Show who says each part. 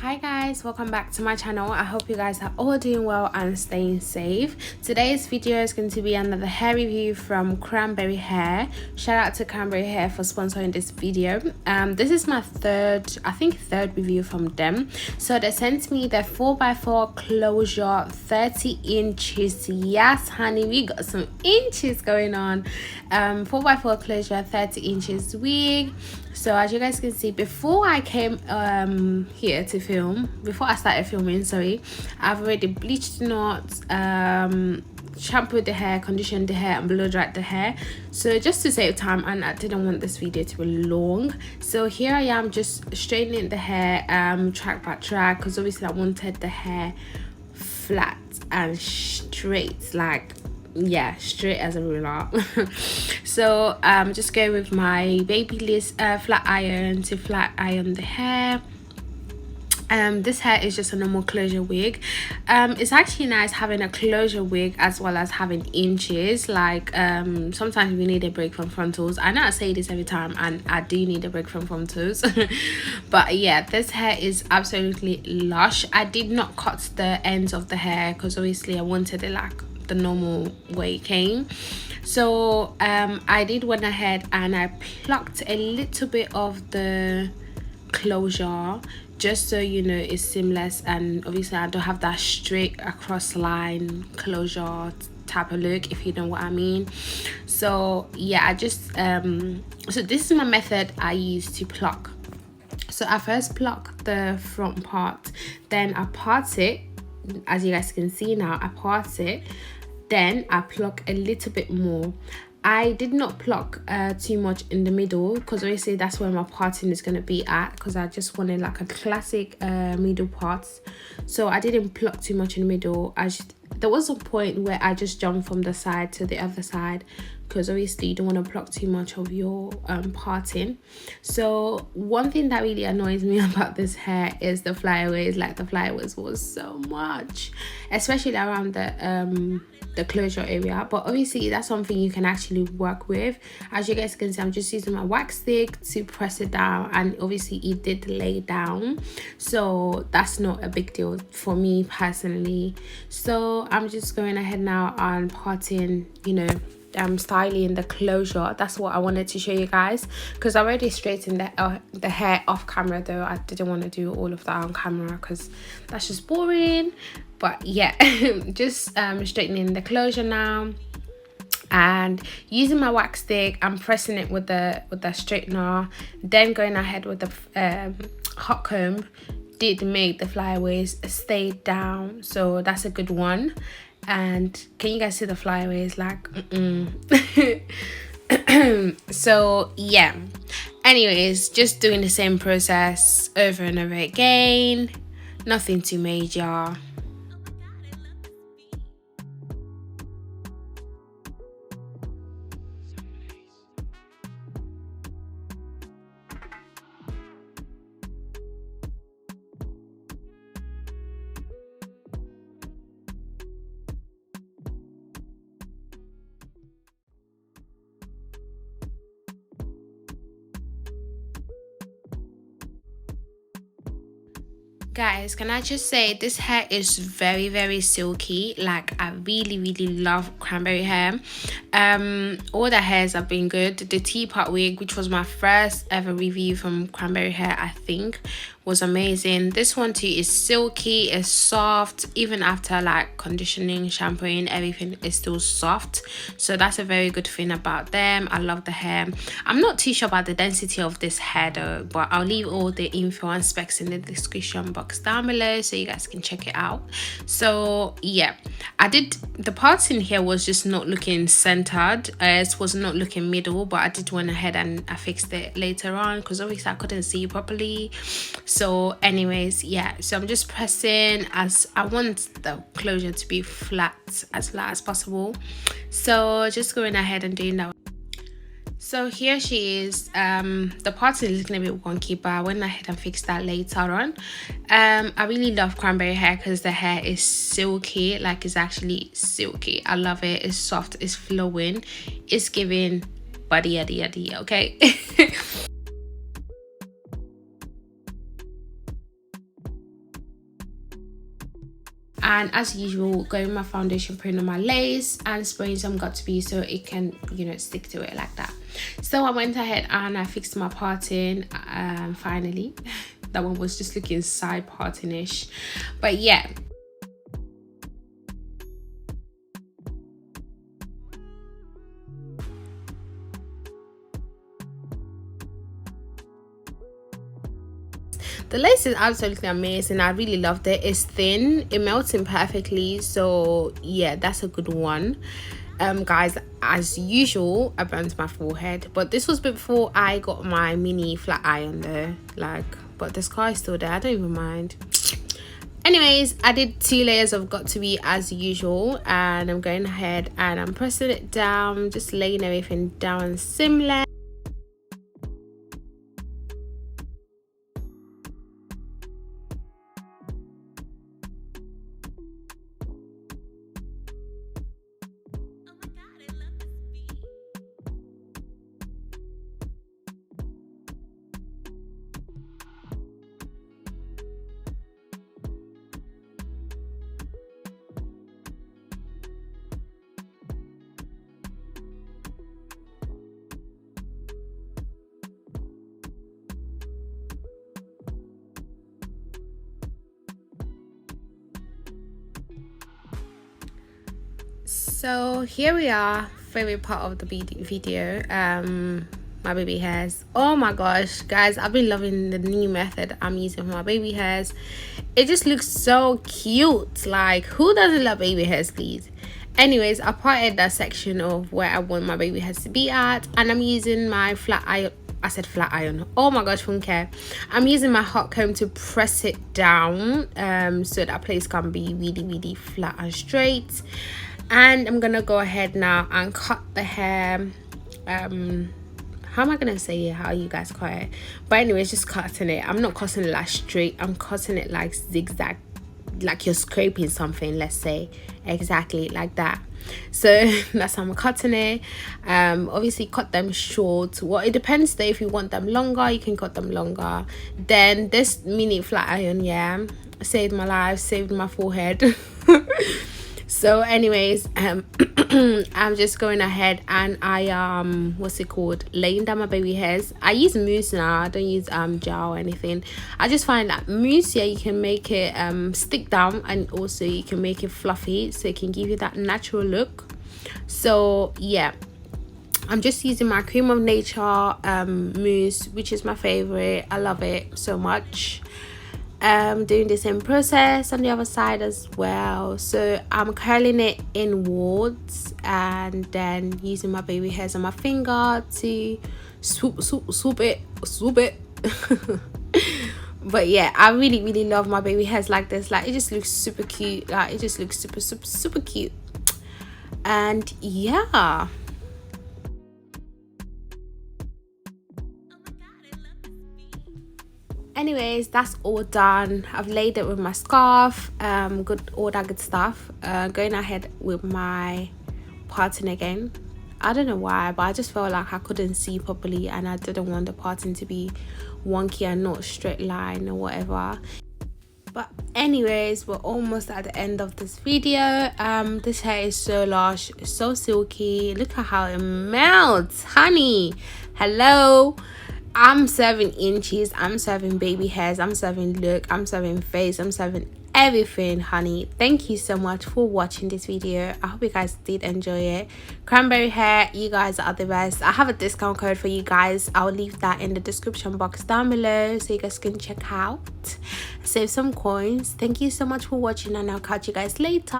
Speaker 1: Hi guys, welcome back to my channel. I hope you guys are all doing well and staying safe. Today's video is going to be another hair review from Cranberry Hair. Shout out to Cranberry Hair for sponsoring this video. This is my third review from them. So they sent me the 4x4 closure 30 inches. Yes honey, we got some inches going on. 4x4 closure 30 inches wig. So as you guys can see, before I came here to film, before I started filming, sorry, I've already bleached the knots, shampooed the hair, conditioned the hair, and blow dried the hair. So just to save time, and I didn't want this video to be long, so here I am just straightening the hair track by track, because obviously I wanted the hair flat and straight, like straight as a ruler. So just go with my babyliss flat iron to flat iron the hair. This hair is just a normal closure wig. It's actually nice having a closure wig as well as having inches. Like sometimes we need a break from frontals. I know I say this every time, and I do need a break from frontals. But yeah, this hair is absolutely lush. I did not cut the ends of the hair because obviously I wanted it like the normal way it came. So I did went ahead and I plucked a little bit of the closure, just so you know it's seamless, and obviously I don't have that straight across line closure type of look, if you know what I mean. So yeah, I just so this is my method I use to pluck. So I first pluck the front part, then I part it. As you guys can see now, I part it, then I pluck a little bit more. I did not pluck too much in the middle, because obviously that's where my parting is going to be at, because I just wanted like a classic middle part. So I didn't pluck too much in the middle. There was a point where I just jumped from the side to the other side, because obviously you don't want to pluck too much of your parting. So one thing that really annoys me about this hair is the flyaways. Like the flyaways was so much, especially around the closure area, but obviously that's something you can actually work with. As you guys can see, I'm just using my wax stick to press it down, and obviously it did lay down, so that's not a big deal for me personally. So I'm just going ahead now and parting, you know, styling the closure. That's what I wanted to show you guys, because I already straightened the hair off camera, though I didn't want to do all of that on camera because that's just boring. But yeah, just straightening the closure now, and using my wax stick, I'm pressing it with the straightener, then going ahead with the hot comb. Did make the flyaways stay down, so that's a good one. And can you guys see the flyaways? Like so yeah, anyways, just doing the same process over and over again, nothing too major. Guys, can I just say this hair is very silky. Like I really love Cranberry Hair. All the hairs have been good. The teapot wig, which was my first ever review from Cranberry Hair, I think was amazing. This one too is silky, it's soft. Even after like conditioning, shampooing, everything is still soft, so that's a very good thing about them. I love the hair. I'm not too sure about the density of this hair though, but I'll leave all the info and specs in the description box down below so you guys can check it out. So yeah, I did the parts in here was just not looking centered, it was not looking middle, but I did went ahead and I fixed it later on because obviously I couldn't see properly. So anyways, yeah, so I'm just pressing, as I want the closure to be flat as possible, so just going ahead and doing that. So here she is. The parting is gonna be wonky, but I went ahead and fixed that later on. I really love Cranberry Hair because the hair is silky, like it's actually silky. I love it. It's soft, it's flowing, it's giving body yaddy, okay. And as usual, going my foundation, putting on my lace and spraying some Got2b so it can, you know, stick to it like that. So I went ahead and I fixed my parting finally. That one was just looking side parting-ish, but yeah. The lace is absolutely amazing. I really loved it. It's thin, it melts in perfectly, so yeah, that's a good one. Guys, as usual, I burnt my forehead, but this was before I got my mini flat iron there, like, but the scar is still there. I don't even mind. Anyways, I did 2 layers of Got2b as usual, and I'm going ahead and I'm pressing it down, just laying everything down similar. So here we are, favorite part of the video, my baby hairs. Oh my gosh, guys, I've been loving the new method I'm using for my baby hairs. It just looks so cute. Like, who doesn't love baby hairs, please? Anyways, I parted that section of where I want my baby hairs to be at, and I'm using my flat iron. I said flat iron. Oh my gosh, FUNKE Hair. I'm using my hot comb to press it down so that place can be really flat and straight. And I'm gonna go ahead now and cut the hair. How am I gonna say it, how you guys cut it? But anyways, just cutting it. I'm not cutting it like straight, I'm cutting it like zigzag, like you're scraping something, let's say, exactly like that. So that's how I'm cutting it. Obviously cut them short. Well, it depends though. If you want them longer, you can cut them longer. Then this mini flat iron, yeah, saved my life, saved my forehead. So anyways, I'm just going ahead and I what's it called, laying down my baby hairs. I use mousse now, I don't use gel or anything. I just find that mousse, yeah, you can make it stick down, and also you can make it fluffy, so it can give you that natural look. So yeah, I'm just using my cream of nature mousse, which is my favorite. I love it so much. Doing the same process on the other side as well. So I'm curling it inwards and then using my baby hairs on my finger to swoop it. But yeah, I really love my baby hairs like this. Like, it just looks super cute. Like, it just looks super cute. And yeah, anyways, that's all done. I've laid it with my scarf, all that good stuff. Going ahead with my parting again. I don't know why, but I just felt like I couldn't see properly and I didn't want the parting to be wonky and not straight line or whatever. But anyways, we're almost at the end of this video. This hair is so lush, so silky. Look at how it melts, honey. Hello. I'm serving inches, I'm serving baby hairs, I'm serving look, I'm serving face, I'm serving everything, honey. Thank you so much for watching this video. I hope you guys did enjoy it. Cranberry Hair, you guys are the best. I have a discount code for you guys. I'll leave that in the description box down below so you guys can check out, save some coins. Thank you so much for watching, and I'll catch you guys later.